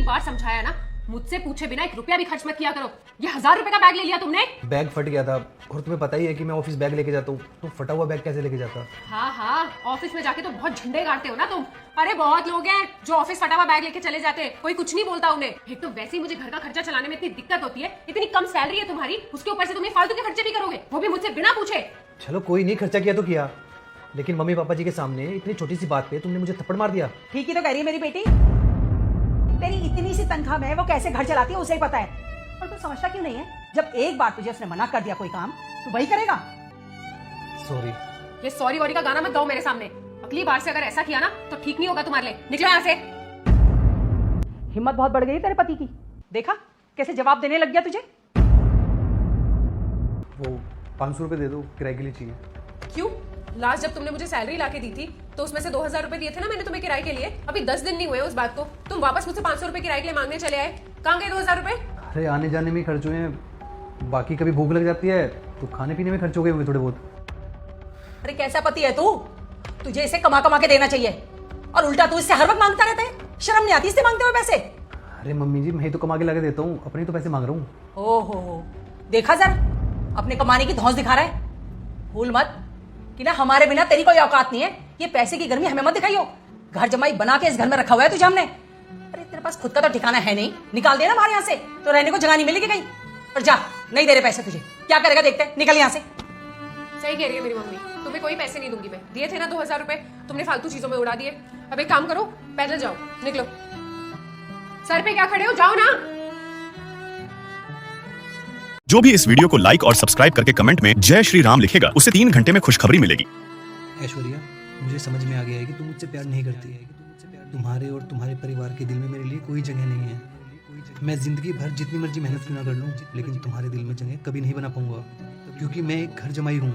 बार समझाया ना, मुझसे पूछे बिना 1 रुपया भी खर्च मत किया करो। ये 1000 रुपए का बैग ले लिया तुमने। बैग फट गया था और तुम्हें पता ही है कि मैं ऑफिस बैग लेके जाता हूँ, तो फटा हुआ बैग कैसे लेके जाता। हाँ, ऑफिस में जाके तो बहुत झंडे गाड़ते हो ना तुम। अरे बहुत लोग हैं जो ऑफिस फटा हुआ बैग लेके चले जाते हैं, कोई कुछ नहीं बोलता उन्हें। एक तो वैसे ही मुझे घर का खर्चा चलाने में इतनी दिक्कत होती है, इतनी कम सैलरी है तुम्हारी, उसके ऊपर से तुम फालतू के खर्चे भी करोगे, वो भी मुझसे बिना पूछे। चलो कोई नहीं, खर्चा किया तो किया, लेकिन मम्मी पापा जी के सामने इतनी छोटी सी बात पे तुमने मुझे थप्पड़ मार दिया। ठीक ही तो कह रही है मेरी बेटी, तेरी इतनी सी तनख्वाह में वो कैसे घर चलाती है उसे ही पता है। और तू समझता क्यों नहीं है, जब एक बार तुझे उसने मना कर दिया कोई काम तो वही करेगा। सॉरी। ये सॉरी वॉरी का गाना मत गाओ मेरे सामने। अगली बार से अगर ऐसा किया ना तो ठीक नहीं होगा तुम्हारे लिए। निकलो यहाँ से। हिम्मत बहुत बढ़ गई तेरे पति की, देखा कैसे जवाब देने लग गया तुझे। वो 500 रुपए दे दो, किराए के लिए चाहिए। क्यों? लास्ट जब तुमने मुझे सैलरी लाके दी थी तो उसमें से 2000 रुपए दिए थे ना मैंने तुम्हें किराए के लिए। अभी 10 दिन नहीं हुए उस बात को, तुम वापस मुझसे 500 रुपए किराए के लिए मांगने चले आए। कहाँ गए 2000 रुपए? अरे आने जाने में ही खर्च हुए हैं, बाकी कभी भूख लग जाती है तो खाने पीने में खर्च हो गए होंगे थोड़े बहुत। अरे कैसा पति है तू, तुझे इसे कमा कमा के देना चाहिए और उल्टा तू इससे हर वक्त मांगता रहता है। शर्म नहीं आती इससे मांगते हुए पैसे? अरे मम्मी जी, मैं तो कमा के ला के देता हूँ, अपने तो पैसे मांग रहा हूँ। ओहो, देखा जरा अपने कमाने की धौंस दिखा रहा है। भूल मत कि ना हमारे बिना तेरी कोई औकात नहीं है। ये पैसे की गर्मी हमें मत दिखाइयो। घर जमाई बना के इस घर में रखा हुआ है तुझे हमने। अरे तेरे पास खुद का तो ठिकाना है नहीं, निकाल देना बाहर यहाँ से, तो रहने को जगह नहीं मिलेगी कहीं। और जा, नहीं दे रहे पैसे तुझे, क्या करेगा देखते हैं, निकल यहाँ से। सही कह रही है मेरी मम्मी, तुम्हें कोई पैसे नहीं दूंगी मैं। दिए थे ना 2000 रुपए, तुमने फालतू चीजों में उड़ा दिए। अब एक काम करो, पैदल जाओ, निकलो। सर पे क्या खड़े हो, जाओ ना। जो भी इस वीडियो को लाइक और सब्सक्राइब करके कमेंट में जय श्री राम लिखेगा, उसे 3 घंटे में खुशखबरी मिलेगी। ऐश्वर्या, मुझे समझ में आ गया है कि तुम मुझसे प्यार नहीं करती है। तुम्हारे और तुम्हारे परिवार के दिल में मेरे लिए कोई जगह नहीं है। मैं जिंदगी भर जितनी मर्जी मेहनत क्यों ना कर लूं, लेकिन तुम्हारे दिल में जगह कभी नहीं बना पाऊंगा, क्योंकि मैं एक घर जमाई हूँ।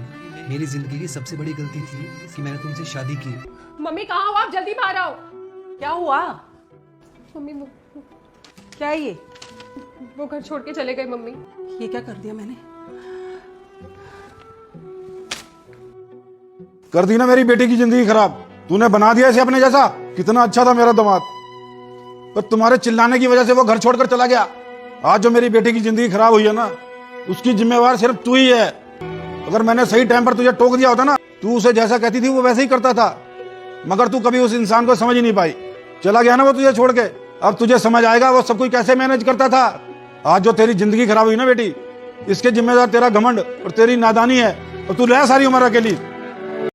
मेरी जिंदगी की सबसे बड़ी गलती थी कि मैंने तुमसे शादी की। मम्मी कहाँ हो आप? जल्दी बाहर आओ। क्या हुआ? मम्मी क्या है ये? वो घर छोड़ के चले गए मम्मी। ये क्या कर दिया मैंने? कर दी ना मेरी बेटी की जिंदगी खराब। तूने बना दिया इसे अपने जैसा। कितना अच्छा था मेरा दामाद, पर तुम्हारे चिल्लाने की वजह से वो घर छोड़कर चला गया। आज जो मेरी बेटी की जिंदगी खराब हुई है ना, उसकी जिम्मेवार सिर्फ तू ही है। अगर मैंने सही टाइम पर तुझे टोक दिया होता ना, तू उसे जैसा कहती थी वो वैसे ही करता था, मगर तू कभी उस इंसान को समझ ही नहीं पाई। चला गया ना वो तुझे छोड़ के। अब तुझे समझ आएगा वो सब कुछ कैसे मैनेज करता था। आज जो तेरी जिंदगी खराब हुई ना बेटी, इसके जिम्मेदार तेरा घमंड और तेरी नादानी है, और तू रह सारी उम्र अकेली।